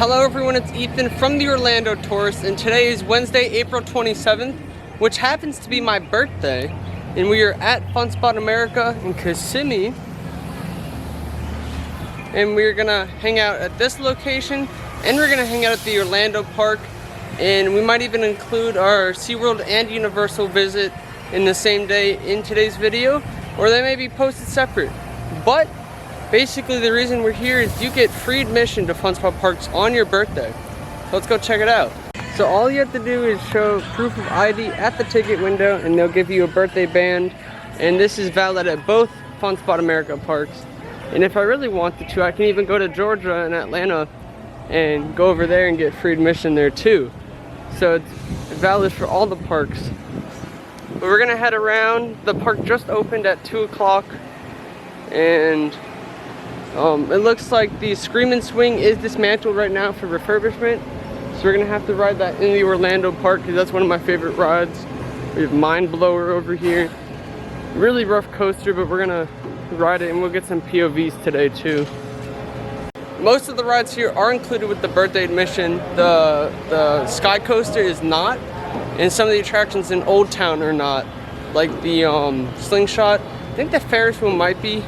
Hello everyone, it's Ethan from the Orlando Tourist, and today is Wednesday, April 27th, which happens to be my birthday, and we are at Fun Spot America in Kissimmee, and we're gonna hang out at this location, and we're gonna hang out at the Orlando Park, and we might even include our SeaWorld and Universal visit in the same day in today's video, or they may be posted separate. But basically the reason we're here is you get free admission to Fun Spot Parks on your birthday. So let's go check it out. So all you have to do is show proof of ID at the ticket window and they'll give you a birthday band. And this is valid at both Fun Spot America parks. And if I really wanted to, I can even go to Georgia and Atlanta and go over there and get free admission there too. So it's valid for all the parks. But we're gonna head around. The park just opened at 2 o'clock. And it looks like the Screamin' Swing is dismantled right now for refurbishment. So we're gonna have to ride that in the Orlando Park because that's one of my favorite rides. We have Mind Blower over here. Really rough coaster, but we're gonna ride it and we'll get some POVs today too. Most of the rides here are included with the birthday admission. The Sky Coaster is not, and some of the attractions in Old Town are not. Like the Slingshot. I think the Ferris wheel might be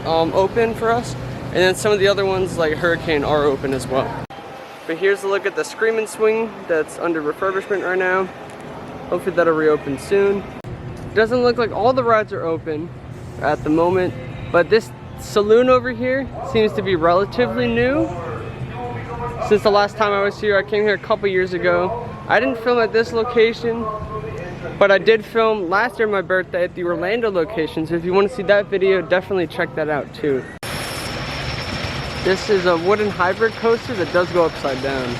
open for us, and then some of the other ones like Hurricane are open as well. But here's a look at the Screamin' Swing that's under refurbishment right now. Hopefully that'll reopen soon. Doesn't look like all the rides are open at the moment, but this saloon over here seems to be relatively new. Since the last time I was here, I came here a couple years ago. I didn't film at this location, but I did film last year my birthday at the Orlando location, so if you want to see that video, definitely check that out too. This is a wooden hybrid coaster that does go upside down.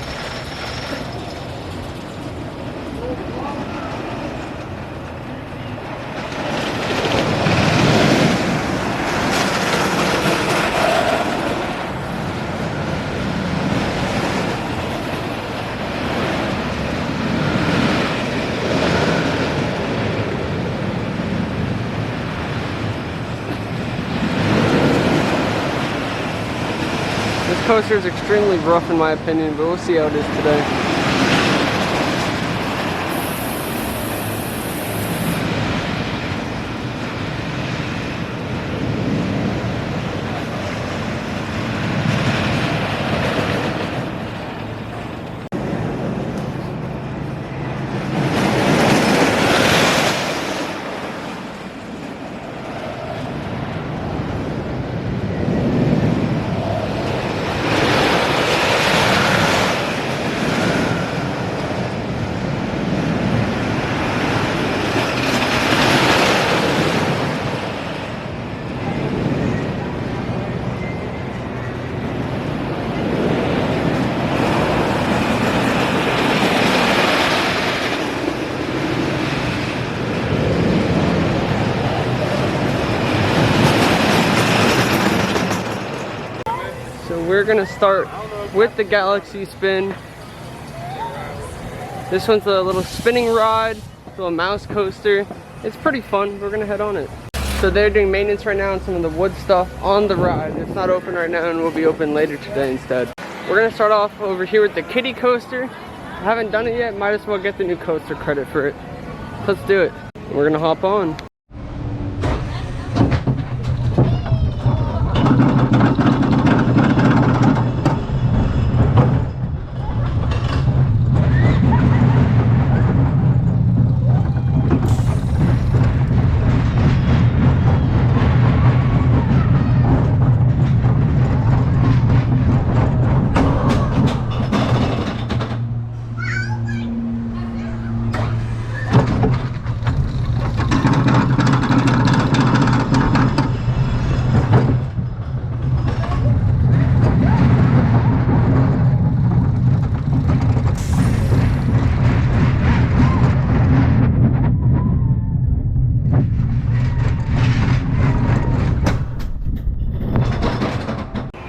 This coaster is extremely rough in my opinion, but we'll see how it is today. We're gonna start with the Galaxy Spin. This one's a little spinning ride, a little mouse coaster. It's pretty fun. We're gonna head on it. So they're doing maintenance right now on some of the wood stuff on the ride. It's not open right now and will be open later today instead. We're gonna start off over here with the kiddie coaster. I haven't done it yet, might as well get the new coaster credit for it. Let's do it. We're gonna hop on.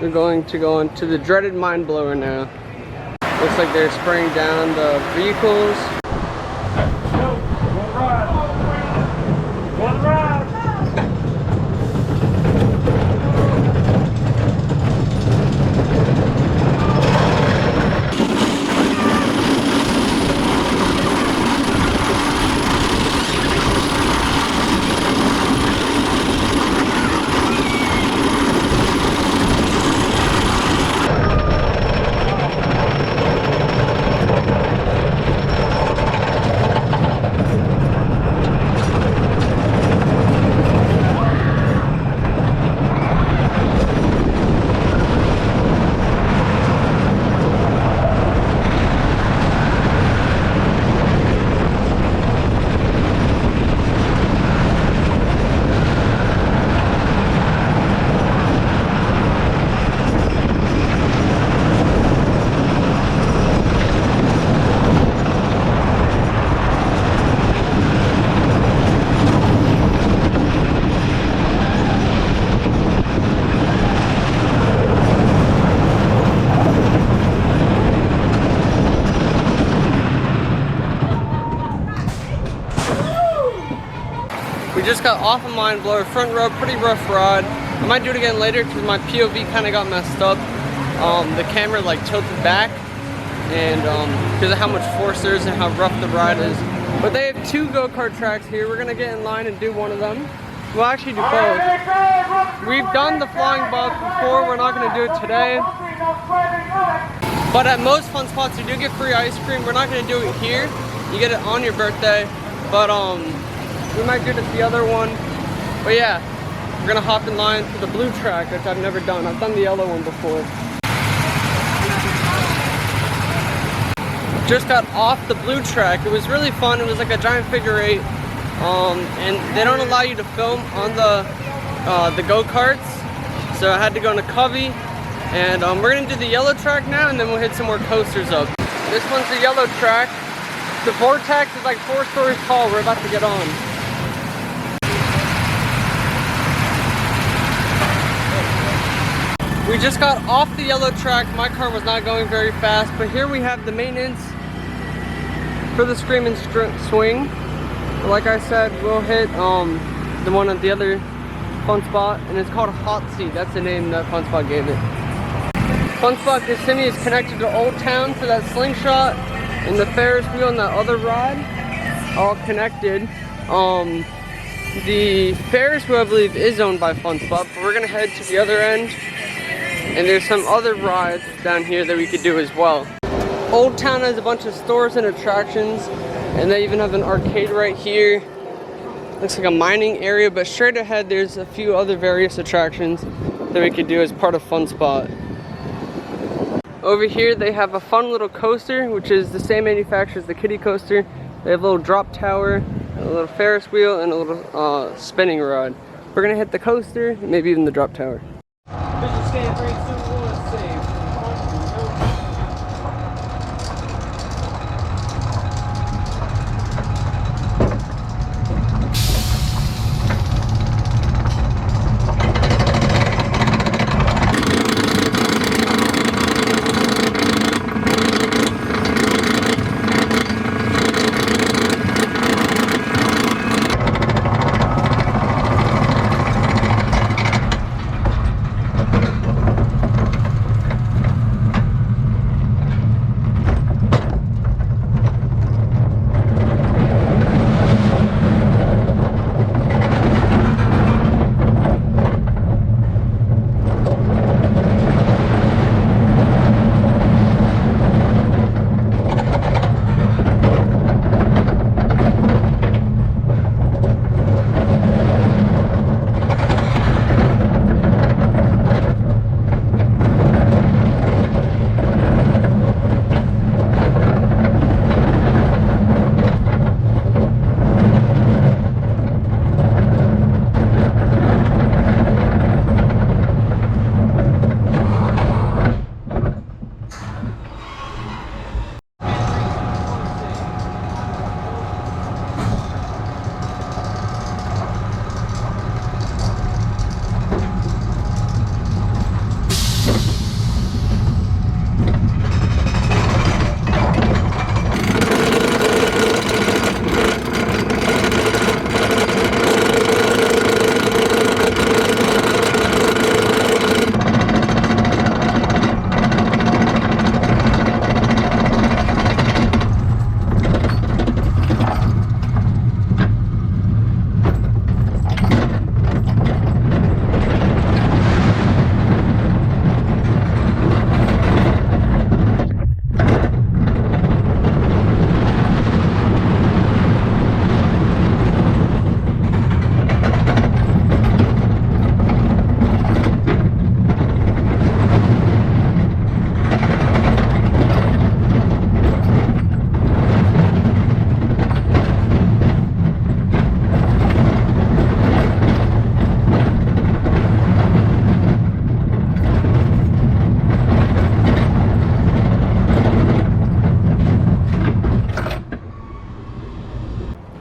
We're going to go into the dreaded Mind Blower now. Looks like they're spraying down the vehicles. One ride. One ride. Just got off of Mind Blower, front row, pretty rough ride. I might do it again later because my POV kind of got messed up. The camera like tilted back, and because of how much force there is and how rough the ride is. But they have 2 go-kart tracks here. We're gonna get in line and do one of them. We'll actually do both. We've done the Flying Buck before. We're not gonna do it today. But at most fun spots, you do get free ice cream. We're not gonna do it here. You get it on your birthday. But we might do it at the other one. But yeah, we're gonna hop in line for the blue track, which I've never done. I've done the yellow one before. Just got off the blue track. It was really fun. It was like a giant figure 8. And they don't allow you to film on the go-karts. So I had to go in a cubby. And we're gonna do the yellow track now, and then we'll hit some more coasters up. This one's the yellow track. The Vortex is like 4 stories tall. We're about to get on. We just got off the yellow track. My car was not going very fast, but here we have the maintenance for the Screaming Swing. Like I said, we'll hit the one at the other fun spot, and it's called Hot Seat. That's the name that fun spot gave it. Fun spot Kissimmee is connected to Old Town for that slingshot, and the Ferris wheel and that other ride, all connected. The Ferris wheel, I believe, is owned by Fun Spot, but we're gonna head to the other end, and there's some other rides down here that we could do as well. Old Town has a bunch of stores and attractions, and they even have an arcade right here. Looks like a mining area, but straight ahead there's a few other various attractions that we could do as part of Fun Spot. Over here they have a fun little coaster, which is the same manufacturer as the kiddie coaster. They have a little drop tower, a little Ferris wheel, and a little spinning rod. We're gonna hit the coaster, maybe even the drop tower.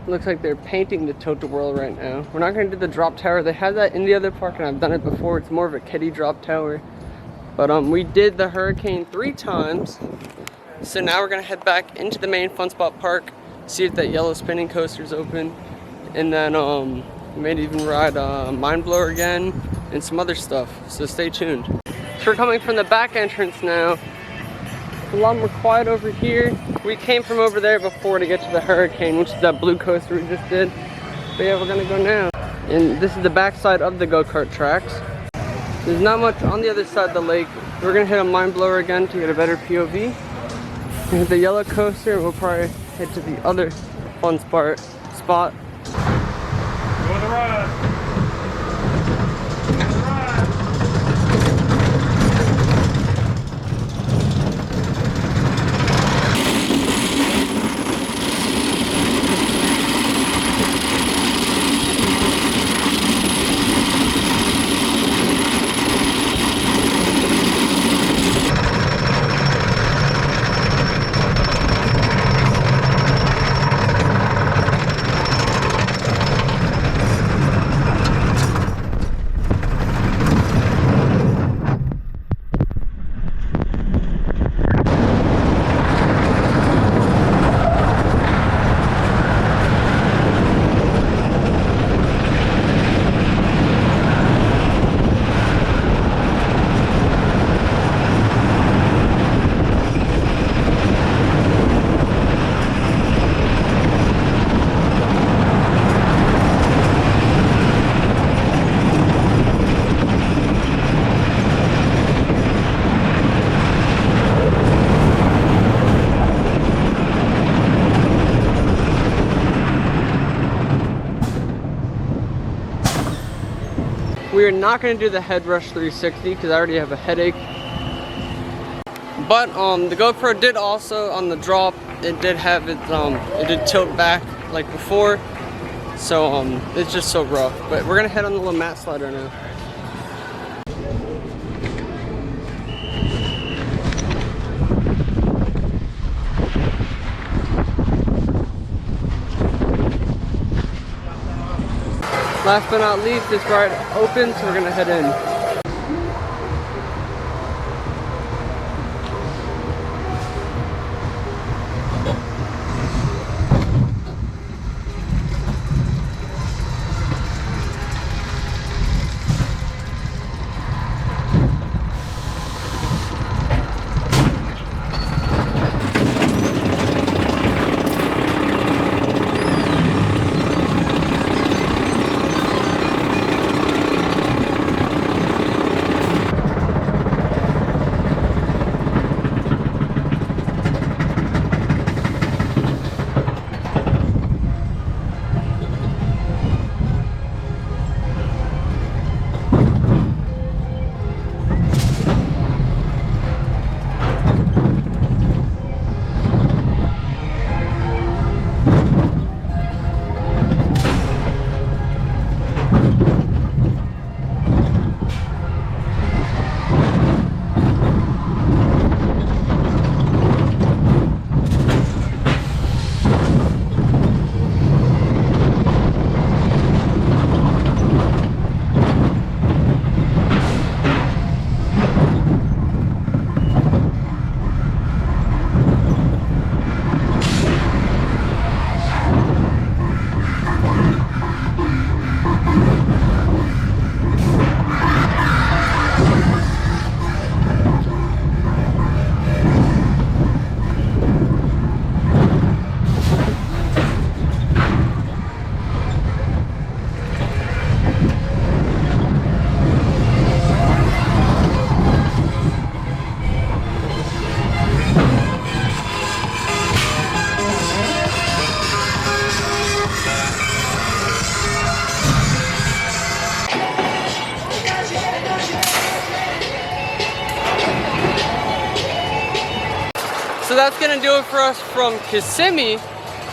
Looks like they're painting the Tote-A-Whirl right now. We're not going to do the drop tower. They had that in the other park, and I've done it before. It's more of a kiddie drop tower. But we did the Hurricane 3 times. So now we're going to head back into the main Fun Spot Park, see if that yellow spinning coaster's open, and then We may even ride Mind Blower again and some other stuff, so stay tuned. So we're coming from the back entrance now. It's a lot more quiet over here. We came from over there before to get to the Hurricane, which is that blue coaster we just did. But yeah, we're gonna go now. And this is the back side of the go-kart tracks. There's not much on the other side of the lake. We're gonna hit a Mind Blower again to get a better POV. We hit the yellow coaster, we'll probably head to the other fun spot. Go on the ride. We are not going to do the Head Rush 360 because I already have a headache. But the GoPro did also, on the drop, it did have it did tilt back like before. So it's just so rough. But we're going to head on the little mat slide right now. Last but not least, this ride opens, so we're gonna head in. So that's gonna do it for us from Kissimmee,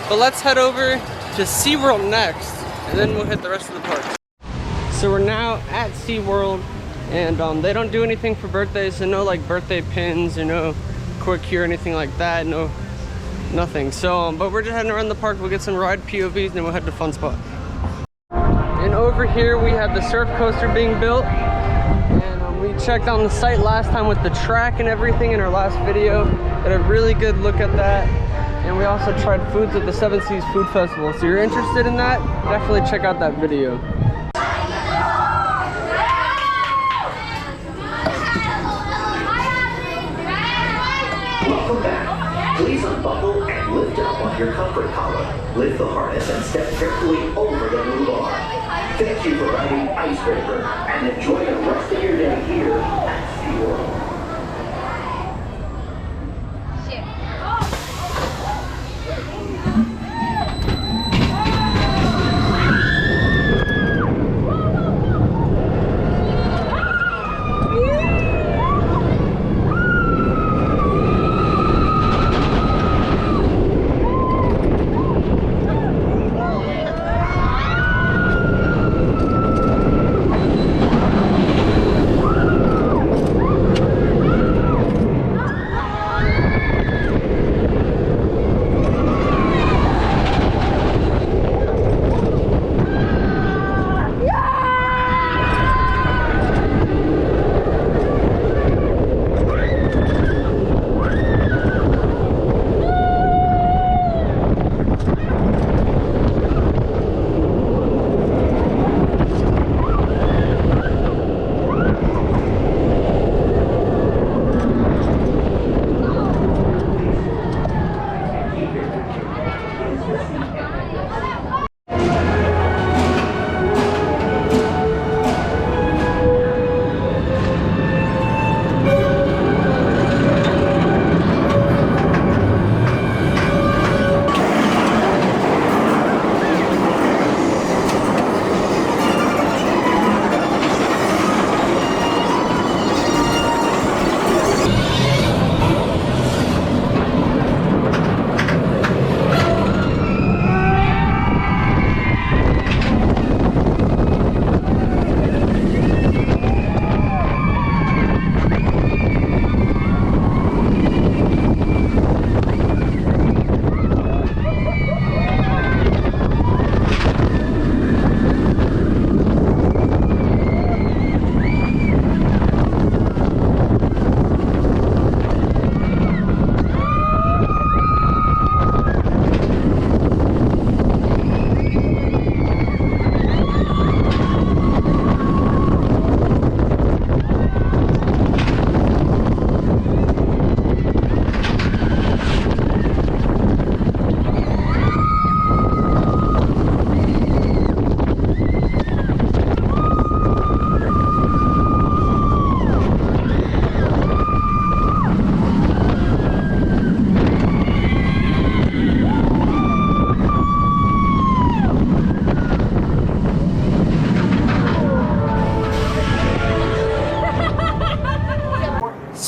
but let's head over to SeaWorld next, and then we'll hit the rest of the park. So we're now at SeaWorld, and they don't do anything for birthdays, so no like birthday pins or no quick cure or anything like that, no, nothing. So, but we're just heading around the park, we'll get some ride POVs, and then we'll head to Fun Spot. And over here we have the surf coaster being built, and we checked on the site last time with the track and everything in our last video. Got a really good look at that. and we also tried foods at the Seven Seas Food Festival. So if you're interested in that, definitely check out that video. Welcome back. Please unbuckle and lift up on your comfort collar. Lift the harness and step carefully over the blue bar. Thank you for riding Icebreaker and enjoy the rest of your day here at SeaWorld.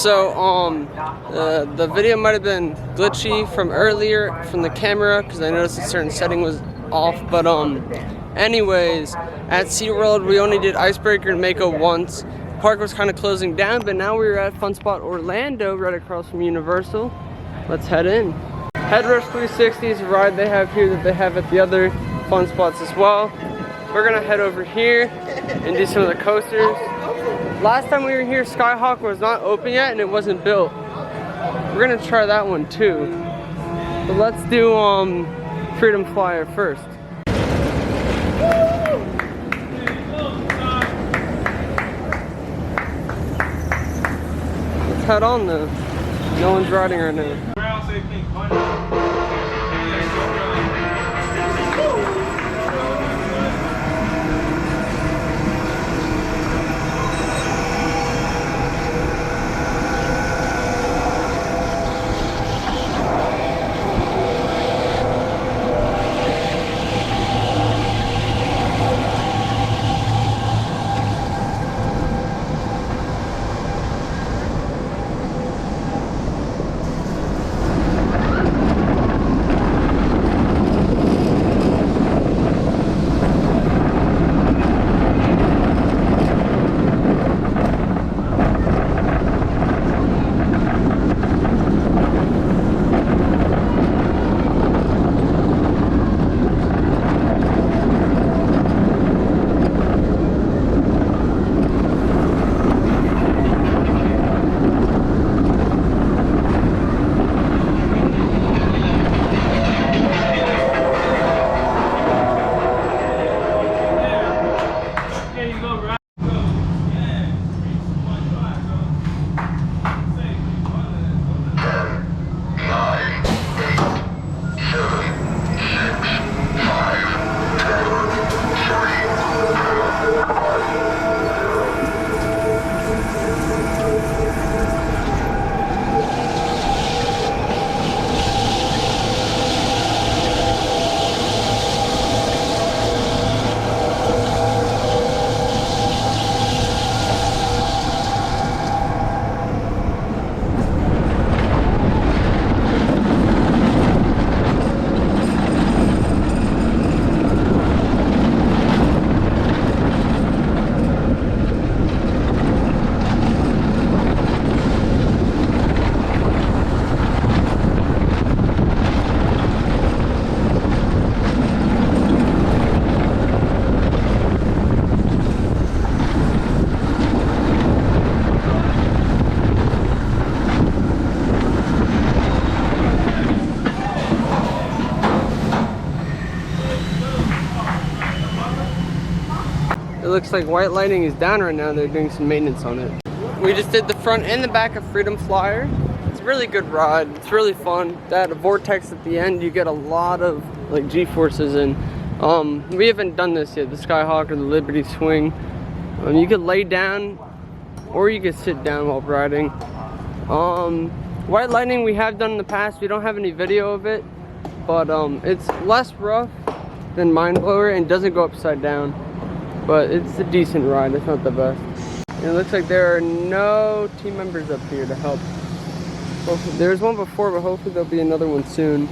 So the video might have been glitchy from earlier from the camera because I noticed a certain setting was off. But anyways, at SeaWorld we only did Icebreaker and Mako once. Park was kind of closing down, but now we're at Fun Spot Orlando, right across from Universal. Let's head in. Headrush 360 is a ride they have here that they have at the other fun spots as well. We're gonna head over here and do some of the coasters. Last time we were here, Skyhawk was not open yet and it wasn't built. We're gonna try that one too. But let's do Freedom Flyer first. Let's head on though. No one's riding right now. looks like White Lightning is down right now. They're doing some maintenance on it. We just did the front and the back of Freedom Flyer. It's a really good ride. It's really fun. That vortex at the end, you get a lot of like G-forces in. We haven't done this yet, the Skyhawk or the Liberty Swing. You could lay down or you could sit down while riding. White Lightning we have done in the past. We don't have any video of it, but it's less rough than Mind Blower and doesn't go upside down. But it's a decent ride. It's not the best. And it looks like there are no team members up here to help. Hopefully, there was one before, but hopefully there'll be another one soon.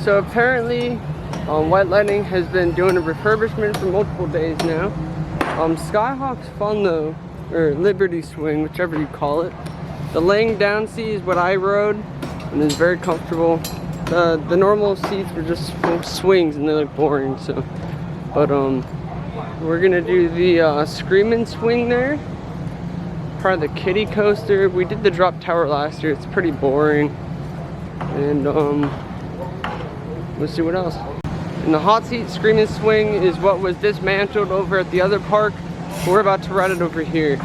So apparently, White Lightning has been doing a refurbishment for multiple days now. Skyhawk's fun though, or Liberty Swing, whichever you call it. The laying down seat is what I rode, and it's very comfortable. The normal seats were just swings and they look boring. So, but we're gonna do the Screamin' Swing there. Part of the kiddie coaster. We did the drop tower last year. It's pretty boring, and let's see what else. And the hot seat Screamin' Swing is what was dismantled over at the other park. We're about to ride it over here.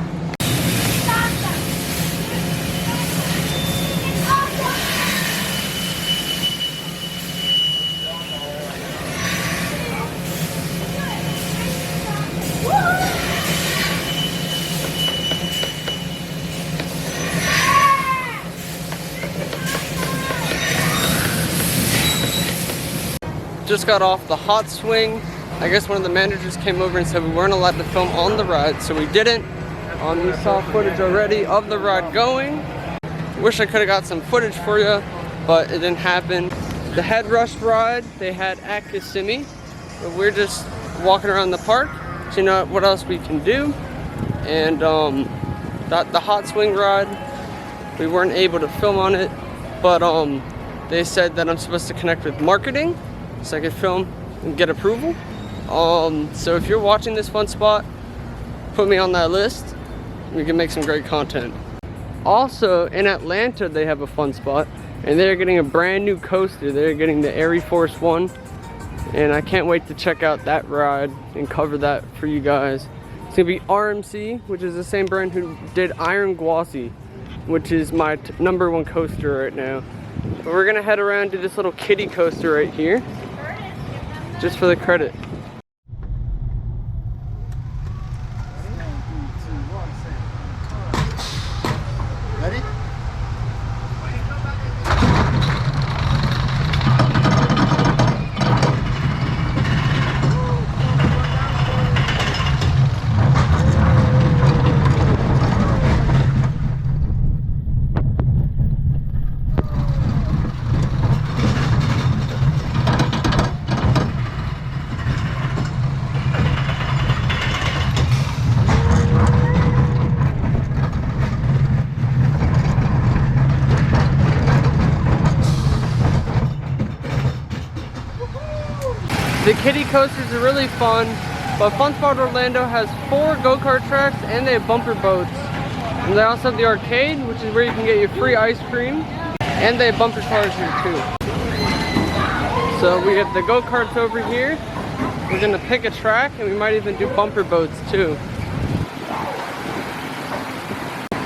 Just got off the hot swing. I guess one of the managers came over and said we weren't allowed to film on the ride, so we didn't. We saw footage already of the ride going. Wish I could have got some footage for you, but it didn't happen. The Head Rush ride they had at Kissimmee, but we're just walking around the park to know what else we can do. And the hot swing ride, we weren't able to film on it, but they said that I'm supposed to connect with marketing so I could film and get approval. So if you're watching this fun spot, put me on that list. We can make some great content. Also in Atlanta they have a fun spot, and they're getting a brand new coaster. They're getting the Airy Force 1, and I can't wait to check out that ride and cover that for you guys. It's gonna be RMC, which is the same brand who did Iron Gwazi, which is my #1 coaster right now. But we're gonna head around to this little kiddie coaster right here, just for the credit. Ready? The kiddie coasters are really fun, but Fun Spot Orlando has 4 go-kart tracks and they have bumper boats. And they also have the arcade, which is where you can get your free ice cream, and they have bumper cars here too. So we have the go-karts over here. We're gonna pick a track and we might even do bumper boats too.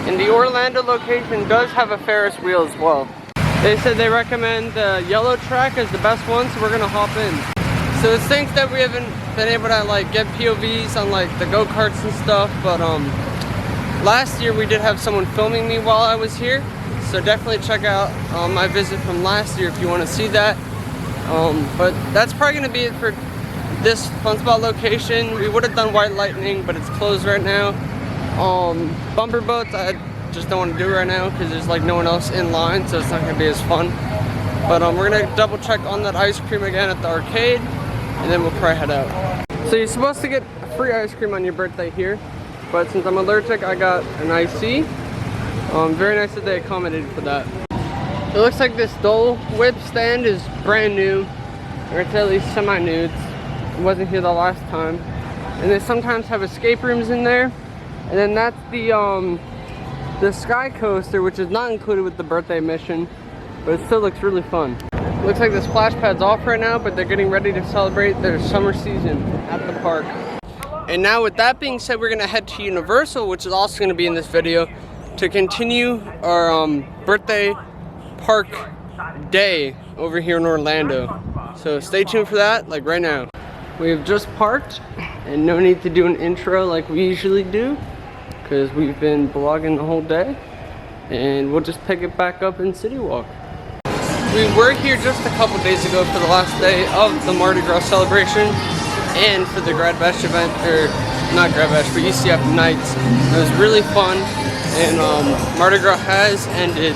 And the Orlando location does have a Ferris wheel as well. They said they recommend the yellow track as the best one, so we're gonna hop in. So it stinks that we haven't been able to like get POVs on like the go-karts and stuff, but last year we did have someone filming me while I was here, so definitely check out my visit from last year if you want to see that. But that's probably going to be it for this Fun Spot location. We would have done White Lightning, but it's closed right now. Bumper boats I just don't want to do right now because there's like no one else in line, so it's not going to be as fun. But we're going to double check on that ice cream again at the arcade, and then we'll probably head out. So you're supposed to get free ice cream on your birthday here, but since I'm allergic, I got an IC. Very nice that they accommodated for that. It looks like this Dole Whip stand is brand new, or it's at least semi-new. It wasn't here the last time. And they sometimes have escape rooms in there. And then that's the Sky Coaster, which is not included with the birthday mission, but it still looks really fun. Looks like the splash pad's off right now, but they're getting ready to celebrate their summer season at the park. And now with that being said, we're gonna head to Universal, which is also gonna be in this video, to continue our birthday park day over here in Orlando. So stay tuned for that, like right now. We have just parked, and no need to do an intro like we usually do, because we've been vlogging the whole day, and we'll just pick it back up in City Walk. We were here just a couple days ago for the last day of the Mardi Gras celebration and for the Grad Bash event, or not Grad Bash, but UCF Nights. It was really fun, and Mardi Gras has ended,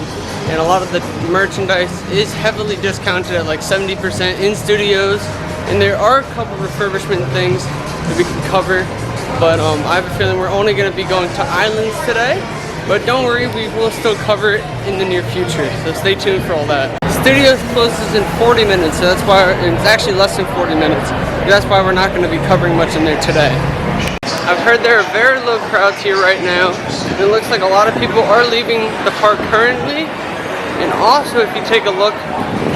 and a lot of the merchandise is heavily discounted at like 70% in studios, and there are a couple refurbishment things that we can cover, but I have a feeling we're only going to be going to Islands today, but don't worry, we will still cover it in the near future, so stay tuned for all that. Studios closes in 40 minutes, so that's why it's actually less than 40 minutes. That's why we're not going to be covering much in there today. I've heard there are very low crowds here right now. And it looks like a lot of people are leaving the park currently. And also, if you take a look,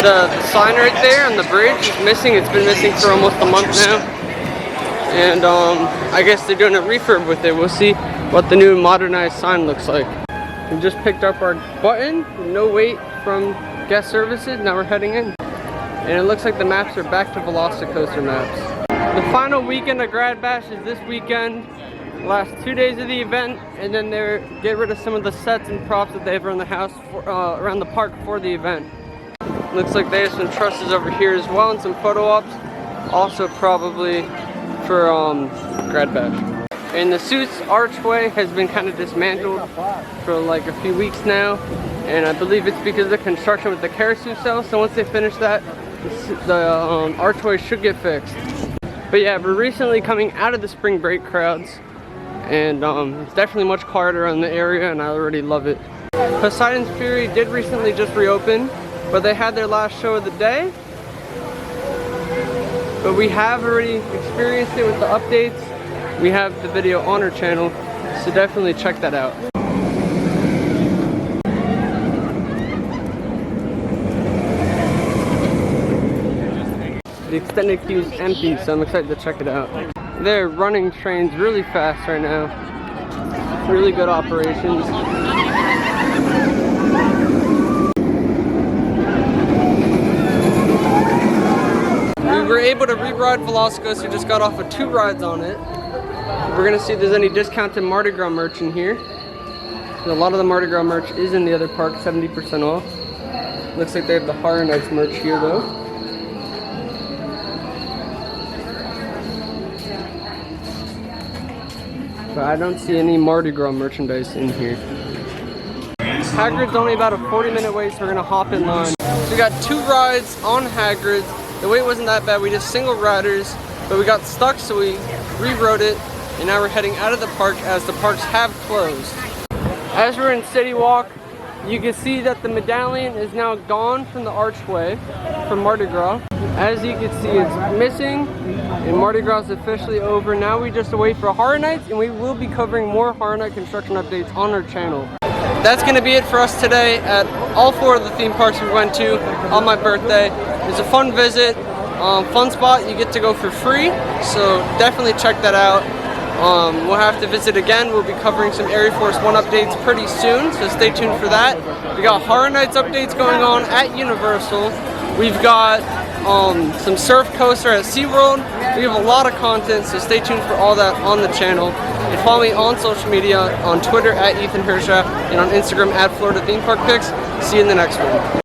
the sign right there on the bridge is missing. It's been missing for almost a month now. And I guess they're doing a refurb with it. We'll see what the new modernized sign looks like. We just picked up our button, no wait from guest services. Now we're heading in, and it looks like the maps are back to Velocicoaster maps. The final weekend of Grad Bash is this weekend, last 2 days of the event, and then they get rid of some of the sets and props that they have around the house around the park for the event. Looks like they have some trusses over here as well and some photo ops, also probably for Grad Bash. And the Suits archway has been kind of dismantled for like a few weeks now, and I believe it's because of the construction with the carousel cell. So once they finish that, the archway should get fixed. But yeah, we're recently coming out of the spring break crowds, and it's definitely much quieter around the area, and I already love it. Poseidon's Fury did recently just reopen, but they had their last show of the day. But we have already experienced it with the updates. We have the video on our channel, so definitely check that out. The extended queue is empty, so I'm excited to check it out. They're running trains really fast right now. Really good operations. were able to re-ride Velocicoaster, so just got off of 2 rides on it. We're gonna see if there's any discounted Mardi Gras merch in here. A lot of the Mardi Gras merch is in the other park, 70% off. Looks like they have the Horror Nights merch here though. But I don't see any Mardi Gras merchandise in here. Hagrid's only about a 40-minute wait, so we're gonna hop in line. So we got 2 rides on Hagrid's. The wait wasn't that bad, we just single riders, but we got stuck, so we rewrote it, and now we're heading out of the park as the parks have closed. As we're in City Walk, you can see that the medallion is now gone from the archway from Mardi Gras. As you can see, it's missing, and Mardi Gras is officially over. Now we just wait for Horror Nights, and we will be covering more Horror Night construction updates on our channel. That's going to be it for us today at all 4 of the theme parks we went to on my birthday. It was a fun visit, fun spot. You get to go for free, so definitely check that out. We'll have to visit again. We'll be covering some Air Force One updates pretty soon, so stay tuned for that. We got Horror Nights updates going on at Universal. We've got some surf coaster at SeaWorld. We have a lot of content, so stay tuned for all that on the channel. And follow me on social media, on Twitter at Ethan Hersha, and on Instagram at Florida Theme Park Pics. See you in the next one.